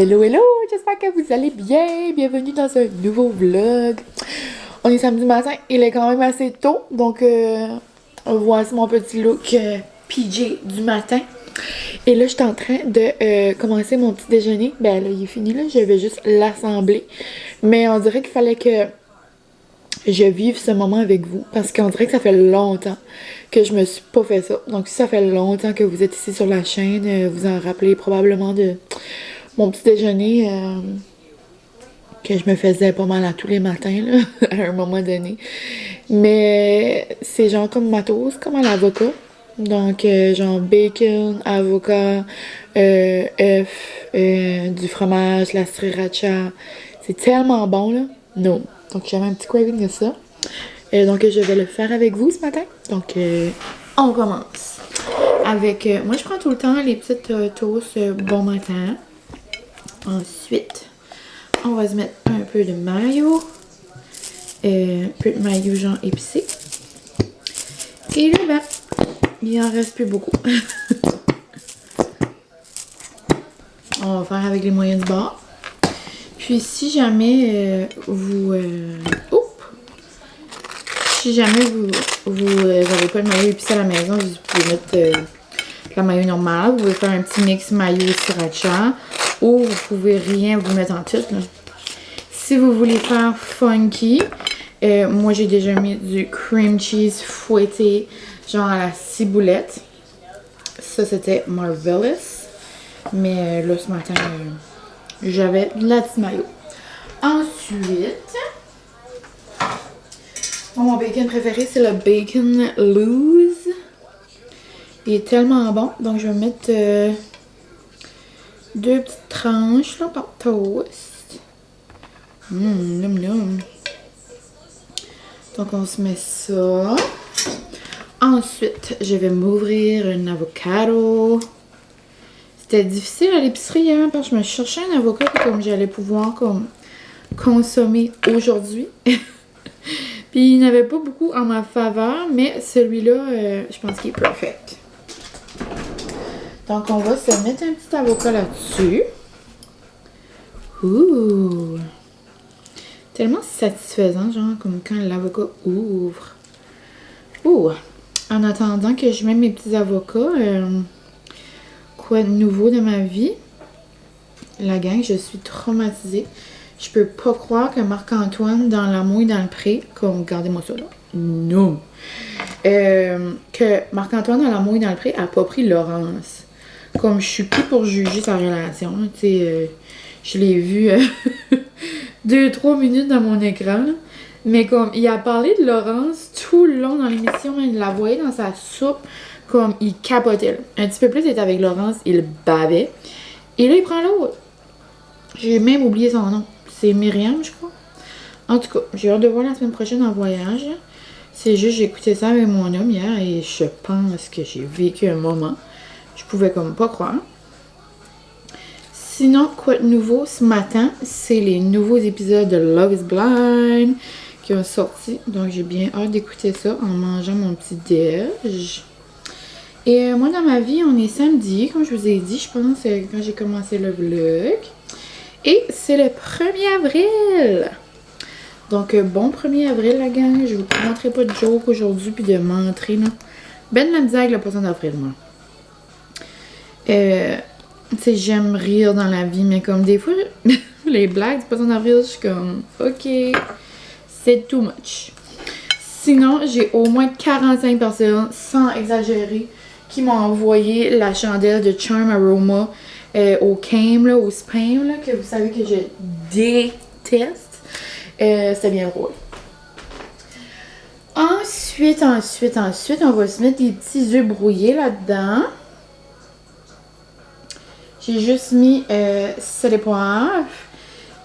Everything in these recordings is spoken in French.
Hello, hello! J'espère que vous allez bien! Bienvenue dans un nouveau vlog! On est samedi matin, il est quand même assez tôt, donc voici mon petit look PJ du matin. Et là, je suis en train de commencer mon petit déjeuner. Ben là, il est fini, là, je vais juste l'assembler. Mais on dirait qu'il fallait que je vive ce moment avec vous, parce qu'on dirait que ça fait longtemps que je me suis pas fait ça. Donc si ça fait longtemps que vous êtes ici sur la chaîne, vous en rappelez probablement de mon petit déjeuner que je me faisais pas mal à tous les matins, là, à un moment donné. Mais c'est genre comme ma toast, comme à l'avocat. Donc, genre bacon, avocat, œuf, du fromage, la sriracha. C'est tellement bon, là. Non. Donc, j'avais un petit craving de ça. Donc, je vais le faire avec vous ce matin. Donc, on commence. Avec, moi, je prends tout le temps les petites toasts bon matin. Ensuite, on va se mettre un peu de mayo. Un peu de mayo genre épicé. Et là, ben, il en reste plus beaucoup. On va faire avec les moyens du bord. Puis si jamais si jamais vous n'avez pas de mayo épicé à la maison, vous pouvez mettre de la mayo normale. Vous pouvez faire un petit mix mayo et sriracha. Ou vous pouvez rien vous mettre en tout. Là. Si vous voulez faire funky, moi j'ai déjà mis du cream cheese fouetté, genre à la ciboulette. Ça c'était Marvelous. Mais là ce matin, j'avais de la petite mayo. Ensuite, mon bacon préféré c'est le bacon loose. Il est tellement bon. Donc je vais mettre deux petites tranches là, par toast. Nom nom. Donc on se met ça. Ensuite, je vais m'ouvrir un avocado. C'était difficile à l'épicerie hein, parce que je me cherchais un avocat comme j'allais pouvoir consommer aujourd'hui. Puis il n'y en avait pas beaucoup en ma faveur, mais celui-là, je pense qu'il est perfect. Donc on va se mettre un petit avocat là-dessus. Ouh! Tellement satisfaisant, genre comme quand l'avocat ouvre. Ouh! En attendant que je mette mes petits avocats, quoi de nouveau de ma vie? La gang, je suis traumatisée. Je peux pas croire que Marc-Antoine, dans l'amour et dans le pré, comme, regardez-moi ça là. Non! Que Marc-Antoine, dans l'amour et dans le pré, a pas pris Laurence. Comme je suis plus pour juger sa relation, tu sais, je l'ai vu 2-3 minutes dans mon écran, là. Mais comme, il a parlé de Laurence tout le long dans l'émission, il la voyait dans sa soupe, comme, il capotait, là. Un petit peu plus, il était avec Laurence, il bavait. Et là, il prend l'autre. J'ai même oublié son nom. C'est Myriam, je crois. En tout cas, j'ai hâte de voir la semaine prochaine en voyage, là. C'est juste, j'ai écouté ça avec mon homme hier et je pense que j'ai vécu un moment. Je pouvais comme pas croire. Sinon, quoi de nouveau ce matin, c'est les nouveaux épisodes de Love is Blind qui ont sorti. Donc, j'ai bien hâte d'écouter ça en mangeant mon petit déj. Et moi, dans ma vie, on est samedi, comme je vous ai dit, je pense, quand j'ai commencé le vlog. Et c'est le 1er avril. Donc, bon 1er avril, la gang. Je vous montrerai pas de joke aujourd'hui, puis de montrer, là. Ben de la misère avec le poisson d'avril, moi. Tu sais, j'aime rire dans la vie, mais comme des fois, les blagues du poisson d'avril, je suis comme, ok, c'est too much. Sinon, j'ai au moins 45 personnes, sans exagérer, qui m'ont envoyé la chandelle de Charm Aroma au Cam, là, au Spam, là, que vous savez que je déteste. C'était bien drôle. Ensuite, on va se mettre des petits œufs brouillés là-dedans. J'ai juste mis sel et poivre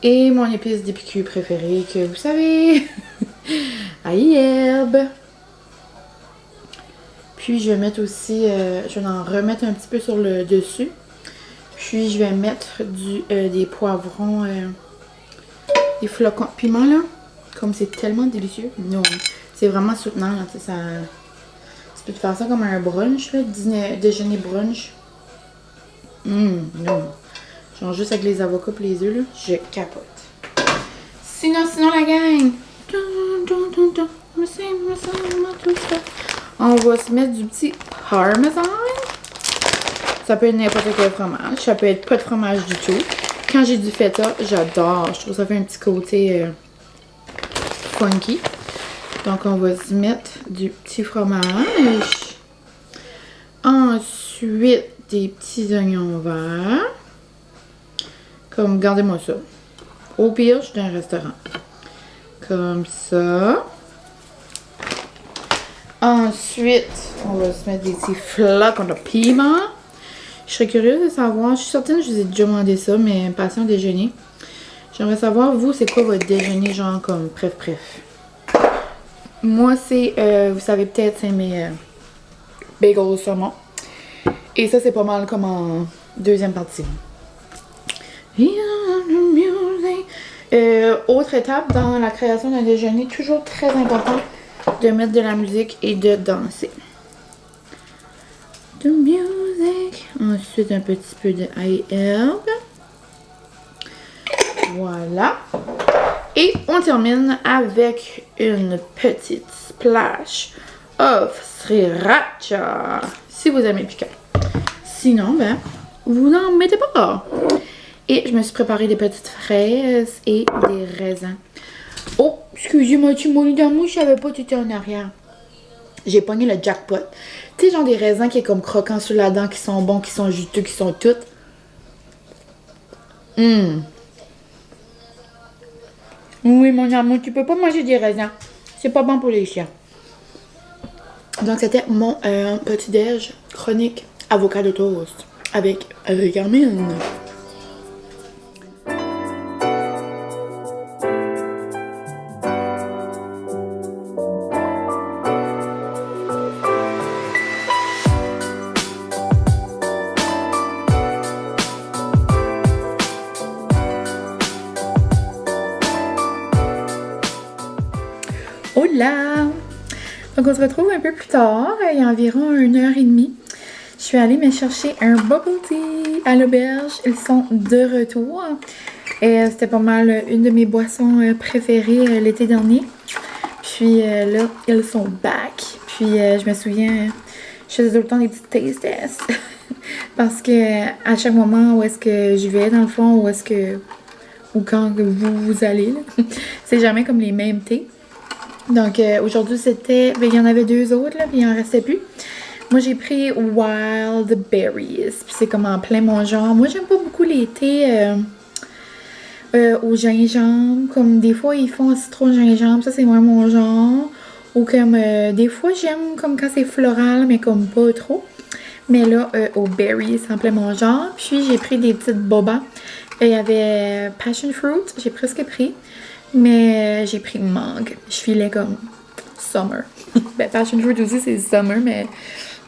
et mon épice d'épicure préférée que vous savez, ail herbe. Puis je vais mettre aussi, je vais en remettre un petit peu sur le dessus. Puis je vais mettre des poivrons, des flocons de piment là. Comme c'est tellement délicieux. Non, c'est vraiment soutenant. Là, ça, tu peux te faire ça comme un brunch, là, déjeuner brunch. Non. Genre juste avec les avocats et les œufs, là, je capote. Sinon la gang. On va se mettre du petit parmesan. Ça peut être n'importe quel fromage. Ça peut être pas de fromage du tout. Quand j'ai du feta, j'adore. Je trouve que ça fait un petit côté funky. Donc, on va se mettre du petit fromage. Ensuite, des petits oignons verts. Comme, regardez-moi ça. Au pire, je suis dans un restaurant. Comme ça. Ensuite, on va se mettre des petits flocons de piment. Je serais curieuse de savoir, je suis certaine que je vous ai déjà demandé ça, mais passion déjeuner. J'aimerais savoir, vous, c'est quoi votre déjeuner, genre comme bref. Moi, c'est, vous savez peut-être, c'est mes bagels au saumon. Et ça, c'est pas mal comme en deuxième partie. Autre étape dans la création d'un déjeuner, toujours très important de mettre de la musique et de danser. De music. Ensuite, un petit peu de herbe. Voilà. Et on termine avec une petite splash of sriracha. Si vous aimez piquant. Sinon, ben, vous n'en mettez pas. Et je me suis préparé des petites fraises et des raisins. Oh, excusez-moi, tu m'as mis dans moi, je savais pas que tu étais en arrière. J'ai pogné le jackpot. Tu sais, genre des raisins qui est comme croquants sur la dent, qui sont bons, qui sont juteux, qui sont toutes. Oui, mon amour, tu peux pas manger des raisins. C'est pas bon pour les chiens. Donc, c'était mon petit-déj chronique avocado toast avec Carmine. Hola! Donc on se retrouve un peu plus tard, il y a environ 1h30. Je suis allée me chercher un bubble tea à l'auberge. Ils sont de retour. Et c'était pas mal une de mes boissons préférées l'été dernier. Puis là, ils sont back. Puis je me souviens, je faisais tout le temps des petites taste tests. Parce que à chaque moment où est-ce que je vais, dans le fond, où est-ce que... ou quand vous allez, là, c'est jamais comme les mêmes thés. Donc aujourd'hui c'était, ben, il y en avait 2 autres là, puis il en restait plus. Moi j'ai pris Wild Berries, puis c'est comme en plein mon genre. Moi j'aime pas beaucoup les thés au gingembre, comme des fois ils font citron gingembre, ça c'est moins mon genre. Ou comme des fois j'aime comme quand c'est floral, mais comme pas trop. Mais là au berry c'est en plein mon genre. Puis j'ai pris des petites bobas. Il y avait passion fruit, j'ai presque pris. Mais j'ai pris mangue. Je filais comme summer. Ben, passion fruit aussi, c'est summer, mais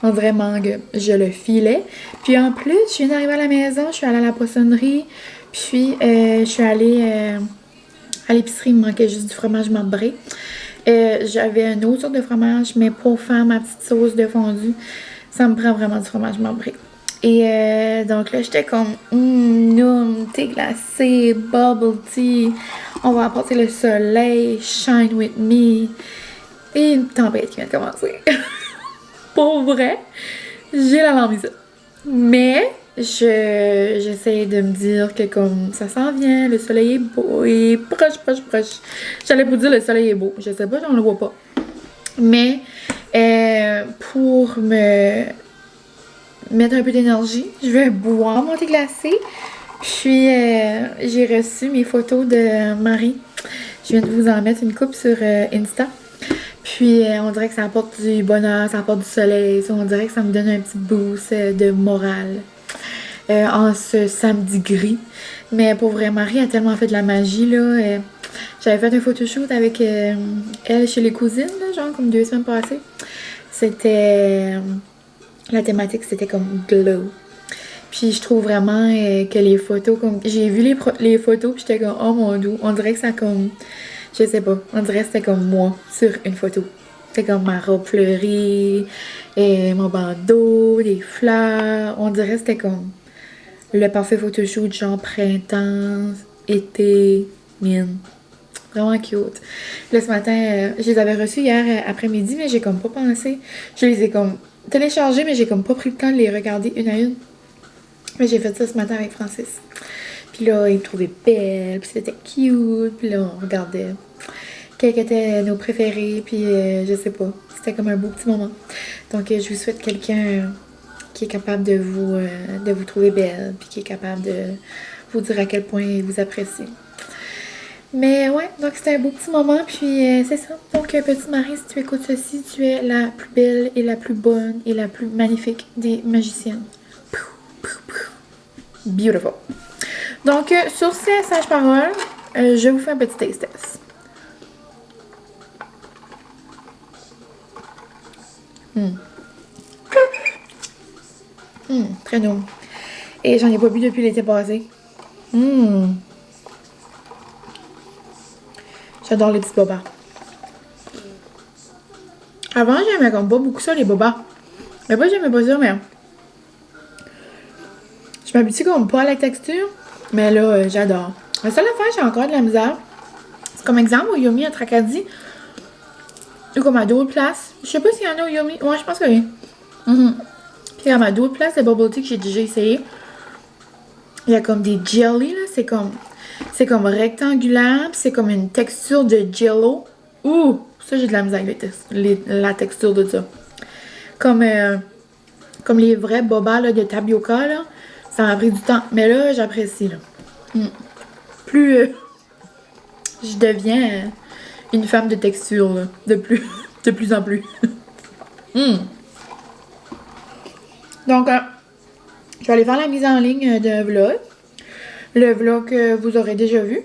on dirait mangue. Je le filais. Puis en plus, je viens d'arriver à la maison, je suis allée à la poissonnerie. Puis je suis allée à l'épicerie, il me manquait juste du fromage marbré. J'avais une autre sorte de fromage, mais pour faire ma petite sauce de fondue, ça me prend vraiment du fromage marbré. Et donc là, j'étais comme, thé glacé, bubble tea, on va apporter le soleil, shine with me. Et une tempête qui vient de commencer. Pour vrai, j'ai la langue bizarre. Mais j'essaie de me dire que comme ça s'en vient, le soleil est beau et proche. J'allais vous dire le soleil est beau, je sais pas, on le voit pas. Mais pour me mettre un peu d'énergie, je vais boire mon thé glacé. Puis j'ai reçu mes photos de Marie. Je viens de vous en mettre une coupe sur Insta. Puis on dirait que ça apporte du bonheur, ça apporte du soleil. On dirait que ça me donne un petit boost de morale en ce samedi gris. Mais pour vrai, Marie a tellement fait de la magie là. J'avais fait un photoshoot avec elle chez les cousines, là, genre comme 2 semaines passées. C'était... la thématique, c'était comme glow. Puis je trouve vraiment que les photos, comme j'ai vu les photos, puis j'étais comme, oh mon Dieu, on dirait que ça comme, je sais pas, on dirait que c'était comme moi sur une photo. C'était comme ma robe fleurie, et mon bandeau, des fleurs, on dirait que c'était comme le parfait photoshoot genre printemps, été, mine. Vraiment cute. Là, ce matin, je les avais reçus hier après-midi, mais j'ai comme pas pensé. Je les ai comme téléchargés, mais j'ai comme pas pris le temps de les regarder une à une. Mais j'ai fait ça ce matin avec Francis. Puis là, il me trouvait belle, puis c'était cute. Puis là, on regardait quels étaient nos préférés, puis je sais pas. C'était comme un beau petit moment. Donc, je vous souhaite quelqu'un qui est capable de vous trouver belle, puis qui est capable de vous dire à quel point il vous apprécie. Mais ouais, donc c'était un beau petit moment, puis c'est ça. Donc, petite Marie, si tu écoutes ceci, tu es la plus belle et la plus bonne et la plus magnifique des magiciennes. Beautiful. Donc, sur ces sages paroles, je vous fais un petit taste test. Très doux. Et j'en ai pas bu depuis l'été passé. J'adore les petits bobas. Avant, j'aimais comme pas beaucoup ça, les bobas. Mais pas, j'aimais pas ça, mais je m'habitue comme pas à la texture. Mais là, j'adore. La seule affaire, j'ai encore de la misère. C'est comme exemple, au Yumi à Tracadie. Ou comme à d'autres places. Je sais pas s'il y en a au Yumi. Ouais, je pense que oui. Puis à d'autres places de bubble tea que j'ai déjà essayé. Il y a comme des jelly, là. C'est comme rectangulaire. C'est comme une texture de jello. Ouh! Ça, j'ai de la misère avec la texture de ça. Comme les vrais bobas là, de tapioca, là. Ça m'a pris du temps. Mais là, j'apprécie, là. Plus je deviens une femme de texture, là. De plus en plus. Donc, je vais aller faire la mise en ligne d'un vlog. Le vlog que vous aurez déjà vu.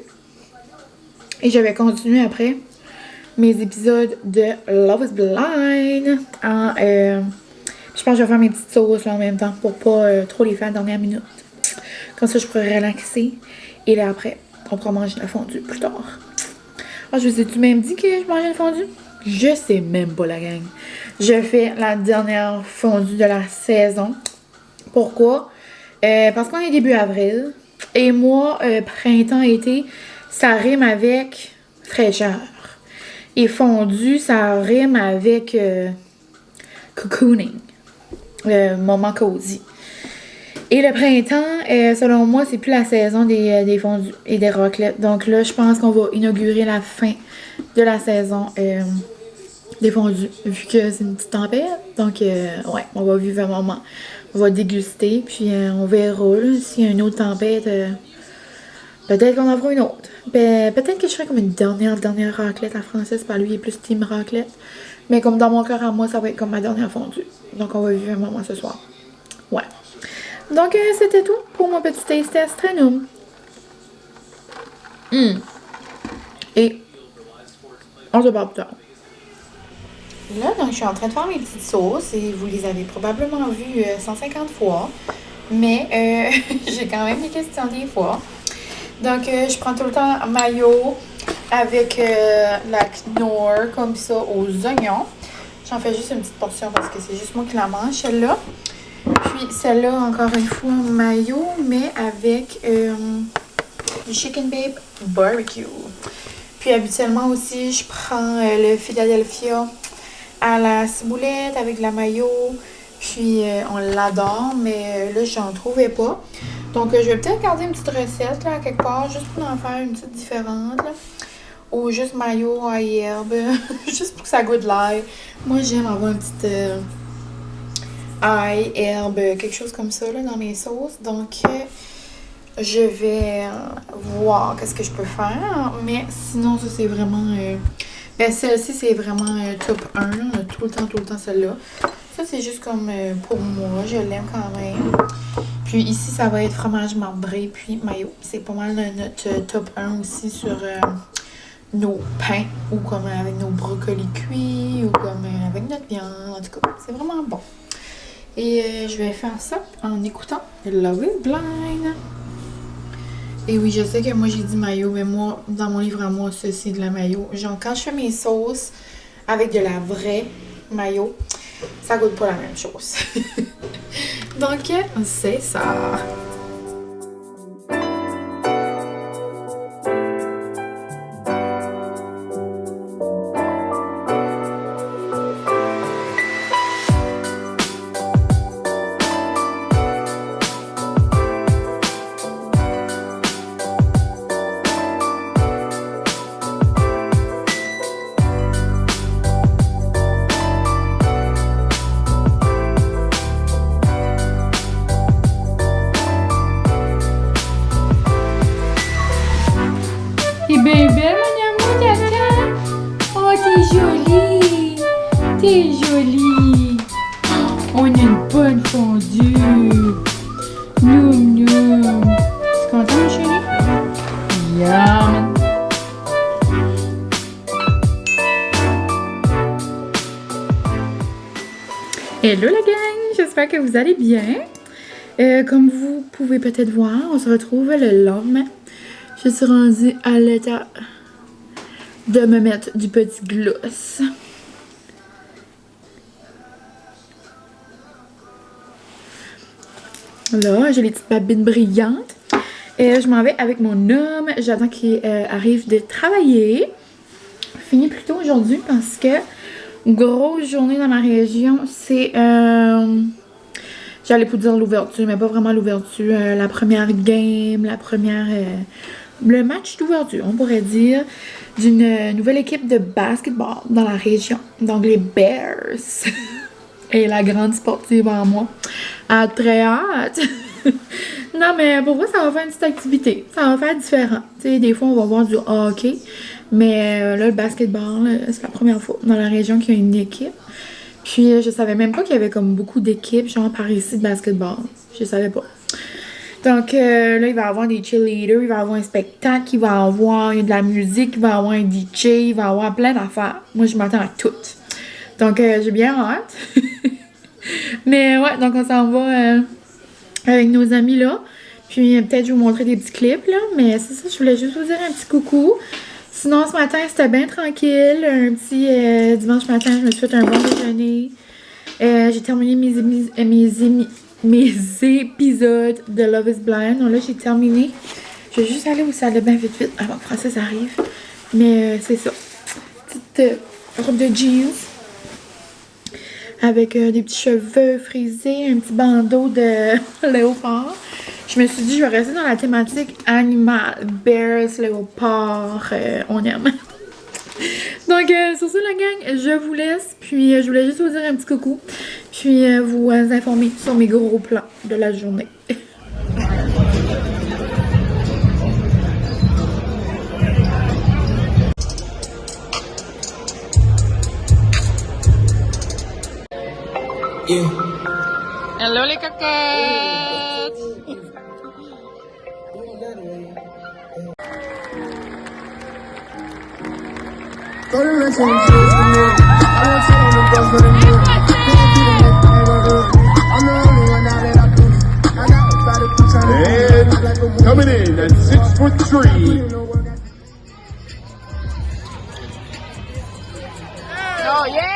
Et je vais continuer après mes épisodes de Love is Blind. Je pense que je vais faire mes petites sauces là, en même temps pour pas trop les faire à la dernière minute. Comme ça, je pourrais relaxer. Et là, après, on pourra manger la fondue plus tard. Ah, je vous ai-tu même dit que je mangeais une fondue? Je sais même pas, la gang. Je fais la dernière fondue de la saison. Pourquoi? Parce qu'on est début avril. Et moi, printemps-été, ça rime avec fraîcheur. Et fondue, ça rime avec cocooning. Moment cosy. Et le printemps, selon moi, c'est plus la saison des fondues et des raclettes. Donc là, je pense qu'on va inaugurer la fin de la saison des fondues. Vu que c'est une petite tempête. Donc, ouais, on va vivre un moment. On va déguster, puis on verra s'il y a une autre tempête. Peut-être qu'on en fera une autre. Peut-être que je ferai comme une dernière raclette à Francis, par lui, il est plus team raclette. Mais comme dans mon cœur à moi, ça va être comme ma dernière fondue. Donc, on va vivre un moment ce soir. Ouais. Donc, c'était tout pour mon petit taste test très noum. Et on se parle plus tard. Là, donc, je suis en train de faire mes petites sauces et vous les avez probablement vues 150 fois. Mais j'ai quand même des questions des fois. Donc, je prends tout le temps mayo avec la Knorr comme ça aux oignons. J'en fais juste une petite portion parce que c'est juste moi qui la mange, celle-là. Puis celle-là, encore une fois, mayo, mais avec du Chicken Babe Barbecue. Puis habituellement aussi, je prends le Philadelphia à la ciboulette avec de la mayo. Puis on l'adore, mais là, j'en trouvais pas. Donc, je vais peut-être garder une petite recette là, quelque part, juste pour en faire une petite différente. Là. Ou juste mayo, ail, herbe, juste pour que ça goûte l'ail. Moi, j'aime avoir une petite ail, herbe, quelque chose comme ça là, dans mes sauces. Donc, je vais voir qu'est-ce que je peux faire. Mais sinon, ça, c'est vraiment... celle-ci, c'est vraiment top 1. On a tout le temps celle-là. Ça, c'est juste comme pour moi. Je l'aime quand même. Puis ici, ça va être fromage marbré puis mayo. C'est pas mal notre top 1 aussi sur nos pains ou comme avec nos brocolis cuits ou comme avec notre viande. En tout cas, c'est vraiment bon. Et je vais faire ça en écoutant Love is Blind. Et oui, je sais que moi, j'ai dit mayo, mais moi, dans mon livre à moi, ça, c'est de la mayo. Genre, quand je fais mes sauces avec de la vraie mayo, ça goûte pas la même chose. Donc, c'est ça. Yum! Hello la gang! J'espère que vous allez bien. Comme vous pouvez peut-être voir, on se retrouve le lendemain. Je suis rendue à l'état de me mettre du petit gloss. Là, j'ai les petites babines brillantes. Je m'en vais avec mon homme. J'attends qu'il arrive de travailler. Fini plus tôt aujourd'hui parce que grosse journée dans ma région. C'est... j'allais pour dire l'ouverture, mais pas vraiment l'ouverture. La première game, le match d'ouverture, on pourrait dire, d'une nouvelle équipe de basketball dans la région. Donc les Bears. Et la grande sportive en moi a très hâte. Non, mais pour moi, ça va faire une petite activité. Ça va faire différent. Tu sais, des fois, on va voir du hockey. Mais là, le basketball, c'est la première fois dans la région qu'il y a une équipe. Puis, je savais même pas qu'il y avait comme beaucoup d'équipes, genre par ici, de basketball. Je savais pas. Donc, là, il va y avoir des cheerleaders, il va y avoir un spectacle, il va y avoir de la musique, il va y avoir un DJ, il va y avoir plein d'affaires. Moi, je m'attends à tout. Donc, j'ai bien hâte. Mais ouais, donc on s'en va avec nos amis là. Puis peut-être je vais vous montrer des petits clips là. Mais c'est ça, je voulais juste vous dire un petit coucou. Sinon, ce matin, c'était bien tranquille. Un petit dimanche matin, je me suis fait un bon déjeuner. J'ai terminé mes épisodes de Love is Blind. Donc là, j'ai terminé. Je vais juste aller au salle de bain vite avant que Francis arrive. Mais c'est ça. Petite robe de jeans. Avec des petits cheveux frisés, un petit bandeau de léopard. Je me suis dit, je vais rester dans la thématique animal. Bears, léopard, on aime. Donc, sur ça, la gang, je vous laisse. Puis, je voulais juste vous dire un petit coucou. Puis, vous informer sur mes gros plans de la journée. Yeah. Hello les cocottes! And coming in at 6'3". Oh yeah!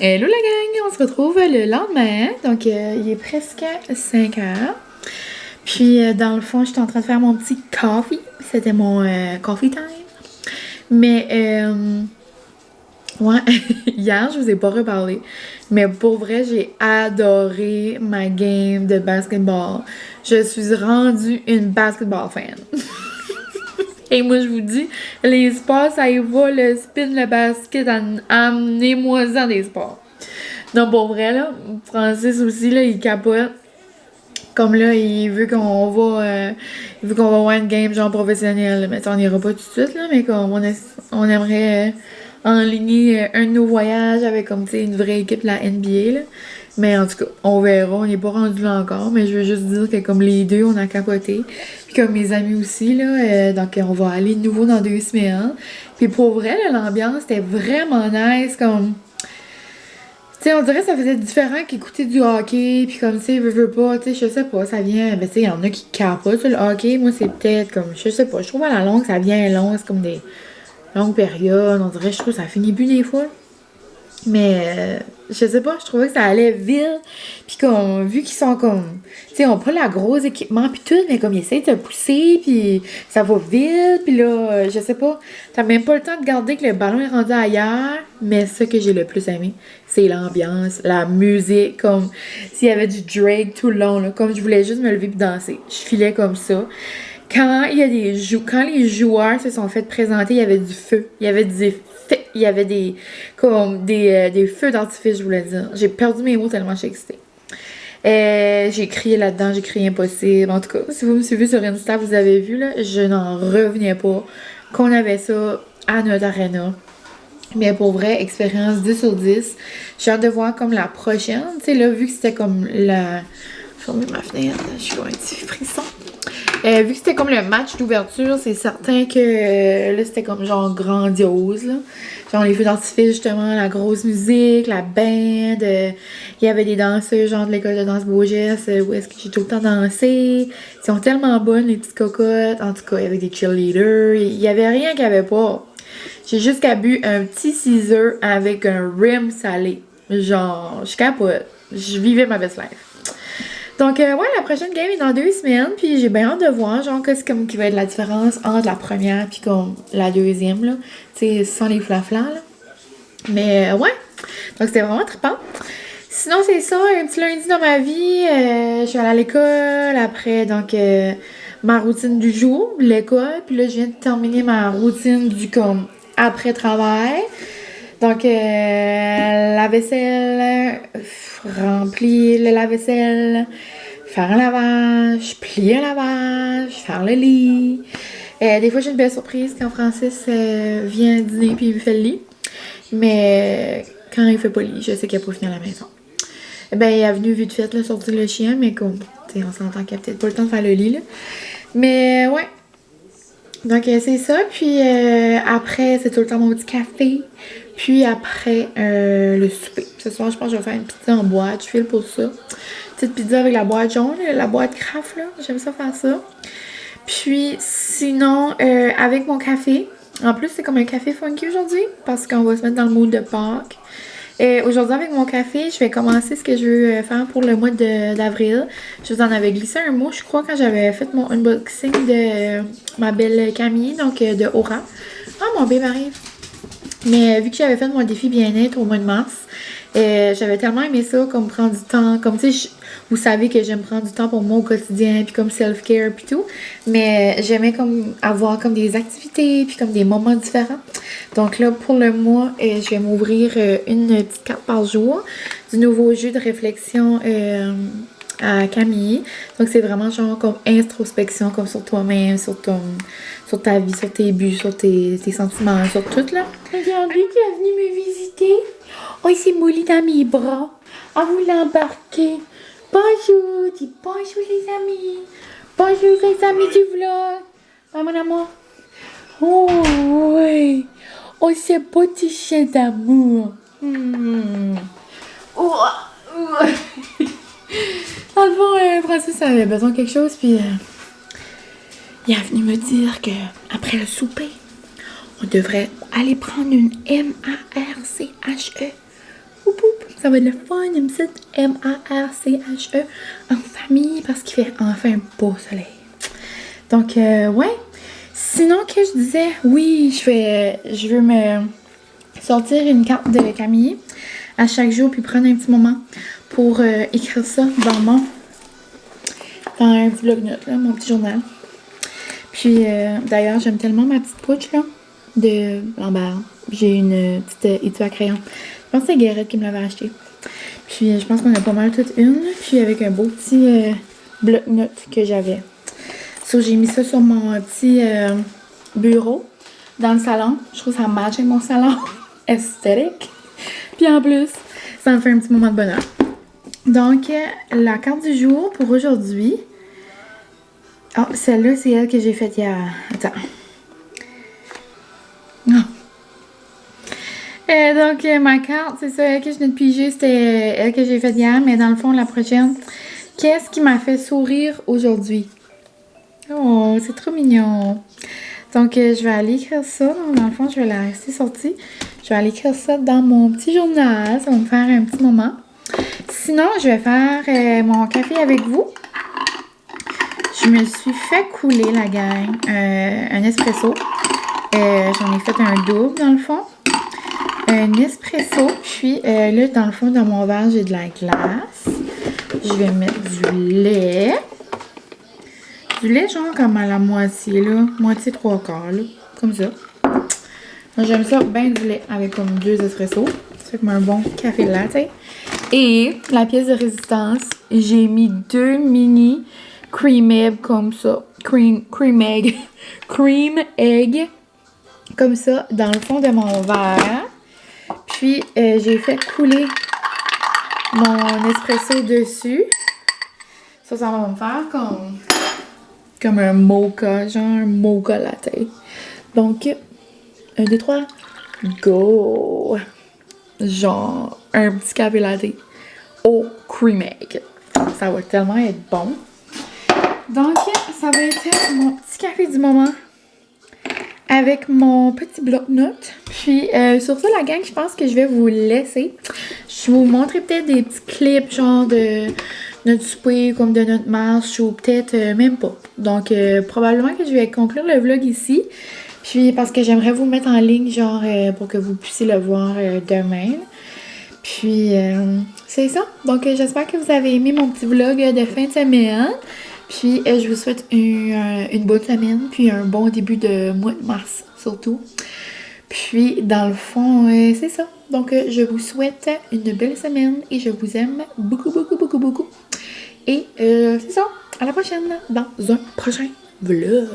Hello la gang, on se retrouve le lendemain, donc il est presque 5 heures. Puis dans le fond, j'étais en train de faire mon petit coffee, c'était mon coffee time. Mais ouais, hier je vous ai pas reparlé, mais pour vrai j'ai adoré ma game de basketball. Je suis rendue une basketball fan. Et moi, je vous dis, les sports, ça y va, le spin, le basket, amenez-moi-en des sports. Donc, pour vrai, là, Francis aussi, là, il capote. Comme là, il veut qu'on va voir une game genre professionnelle. Mais on n'ira pas tout de suite, là, mais comme on aimerait enligner un de nos voyages avec, comme, tu sais, une vraie équipe de la NBA, là. Mais en tout cas, on verra, on n'est pas rendu là encore, mais je veux juste dire que comme les deux, on a capoté. Puis comme mes amis aussi, là, donc on va aller de nouveau dans 2 semaines. Puis pour vrai, l'ambiance était vraiment nice, comme... Tu sais, on dirait que ça faisait différent qu'écouter du hockey, puis comme, tu sais, veux pas, tu sais, je sais pas, ça vient... Ben, tu sais, il y en a qui capotent sur le hockey, moi, c'est peut-être comme, je sais pas, je trouve à la longue, ça vient long, c'est comme des longues périodes, on dirait, je trouve que ça finit plus des fois. Mais je sais pas, je trouvais que ça allait vite. Puis comme, vu qu'ils sont comme, tu sais, on prend la grosse équipement puis tout, mais comme ils essayent de te pousser, puis ça va vite, puis là, je sais pas, t'as même pas le temps de garder que le ballon est rendu ailleurs. Mais ce que j'ai le plus aimé, c'est l'ambiance, la musique, comme s'il y avait du Drake tout le long, là, comme je voulais juste me lever puis danser. Je filais comme ça. Quand les joueurs se sont fait présenter, il y avait du feu, il y avait des feux d'artifice, je voulais dire. J'ai perdu mes mots tellement je suis excitée. J'ai crié là-dedans, j'ai crié impossible. En tout cas, si vous me suivez sur Insta, vous avez vu, là, je n'en revenais pas qu'on avait ça à notre arena. Mais pour vrai, expérience 10 sur 10. J'ai hâte de voir comme la prochaine. Tu sais, là, vu que c'était comme la... Fermer ma fenêtre, je suis un petit frisson. Vu que c'était comme le match d'ouverture, c'est certain que là, c'était comme genre grandiose, là. Genre les feux d'artifice, justement, la grosse musique, la band. Il y avait des danseurs, genre de l'école de danse Beaugesse, où est-ce que j'ai tout le temps dansé. Ils sont tellement bonnes, les petites cocottes. En tout cas, il y avait des cheerleaders. Il y avait rien qu'il n'y avait pas. J'ai jusqu'à bu un petit Caesar avec un rim salé. Genre, je capote. Je vivais ma best life. Donc, ouais, la prochaine game est dans 2 semaines, puis j'ai bien hâte de voir, genre, qu'est-ce comme qui va être la différence entre la première puis comme la deuxième, là. Tu sais, sans les flaflas, là. Mais, ouais. Donc, c'était vraiment trippant. Sinon, c'est ça, un petit lundi dans ma vie. Je suis allée à l'école, après, donc, ma routine du jour, l'école, puis là, je viens de terminer ma routine du, comme, après-travail. Donc, la vaisselle, remplir le lave-vaisselle, faire un lavage, plier un lavage, faire le lit. Des fois, j'ai une belle surprise quand Francis vient dîner puis il me fait le lit. Mais quand il fait pas le lit, je sais qu'il a pas fini à la maison. Ben, il est venu vite fait là, sortir le chien, mais comme, tu sais, on s'entend qu'il a peut-être pas le temps de faire le lit, là. Mais, ouais. Donc, c'est ça. Puis, après, c'est tout le temps mon petit café. Puis après, le souper. Ce soir, je pense que je vais faire une pizza en boîte. Je file pour ça. Petite pizza avec la boîte jaune, la boîte Kraft, là. J'aime ça faire ça. Puis sinon, avec mon café. En plus, c'est comme un café funky aujourd'hui. Parce qu'on va se mettre dans le mood de Pâques. Aujourd'hui, avec mon café, je vais commencer ce que je veux faire pour le mois d'avril. Je vous en avais glissé un mot, je crois, quand j'avais fait mon unboxing de ma belle Camille, donc de Aura. Ah, mon bébé arrive! Mais vu que j'avais fait mon défi bien-être au mois de mars, j'avais tellement aimé ça, comme prendre du temps, comme tu sais, vous savez que j'aime prendre du temps pour moi au quotidien, puis comme self-care, puis tout. Mais j'aimais comme avoir comme des activités, puis comme des moments différents. Donc là, pour le mois, je vais m'ouvrir une petite carte par jour du nouveau jeu de réflexion à Camille. Donc c'est vraiment genre comme introspection, comme sur toi-même, sur ta vie, sur tes buts, sur tes sentiments, sur tout là. Regardez qui est venu me visiter. Oh, il s'est mouli dans mes bras. Ah, vous l'embarquez. Bonjour, dis bonjour les amis. Bonjour les amis du vlog. Ah, mon amour. Oh, oui. Oh, c'est beau petit chien d'amour. Oh, dans le fond, Francis avait besoin de quelque chose, puis il est venu me dire que après le souper, on devrait aller prendre une M-A-R-C-H-E. Oup, oup, ça va être le fun, une petite M-A-R-C-H-E en famille parce qu'il fait enfin un beau soleil. Donc, ouais. Sinon, que je disais, oui, je veux me sortir une carte de Camille à chaque jour puis prendre un petit moment pour écrire ça dans un petit bloc-notes, là, mon petit journal. Puis, d'ailleurs, j'aime tellement ma petite pouche, là, de Lambert. J'ai une petite étui à crayon. Je pense que c'est Guérette qui me l'avait acheté. Puis, je pense qu'on a pas mal toute une. Puis, avec un beau petit bloc-notes que j'avais. So, j'ai mis ça sur mon petit bureau dans le salon. Je trouve que ça match avec mon salon esthétique. Puis, en plus, ça me fait un petit moment de bonheur. Donc, la carte du jour pour aujourd'hui. Oh, celle-là, c'est elle que j'ai faite hier. Attends. Non. Donc, ma carte, c'est ça, elle que je viens de piger, c'était elle que j'ai faite hier, mais dans le fond, la prochaine. Qu'est-ce qui m'a fait sourire aujourd'hui? Oh, c'est trop mignon. Donc, je vais aller écrire ça. Donc, dans le fond, je vais la rester sortie. Je vais aller écrire ça dans mon petit journal. Ça va me faire un petit moment. Sinon, je vais faire mon café avec vous. Je me suis fait couler, la gang, un espresso. J'en ai fait un double, dans le fond. Un espresso. Puis, là, dans le fond, dans mon verre, j'ai de la glace. Je vais mettre du lait. Du lait, genre, comme à la moitié, là. Moitié 3/4, là. Comme ça. J'aime ça, bien du lait avec comme 2 espressos. C'est comme un bon café latte. Et la pièce de résistance, j'ai mis 2 mini cream egg comme ça. Cream egg comme ça dans le fond de mon verre. Puis j'ai fait couler mon espresso dessus. Ça va me faire comme un mocha, genre un mocha latte. Donc, 1, 2, 3, go! Genre un petit café latte au cream egg. Ça va tellement être bon. Donc, ça va être mon petit café du moment avec mon petit bloc-notes. Puis, sur ça, la gang, je pense que je vais vous laisser. Je vais vous montrer peut-être des petits clips, genre de notre souper, comme de notre marche, ou peut-être même pas. Donc, probablement que je vais conclure le vlog ici. Puis, parce que j'aimerais vous mettre en ligne, genre, pour que vous puissiez le voir demain. Puis, c'est ça. Donc, j'espère que vous avez aimé mon petit vlog de fin de semaine. Puis, je vous souhaite une bonne semaine, puis un bon début de mois de mars, surtout. Puis, dans le fond, c'est ça. Donc, je vous souhaite une belle semaine et je vous aime beaucoup, beaucoup, beaucoup, beaucoup. Et c'est ça. À la prochaine dans un prochain vlog.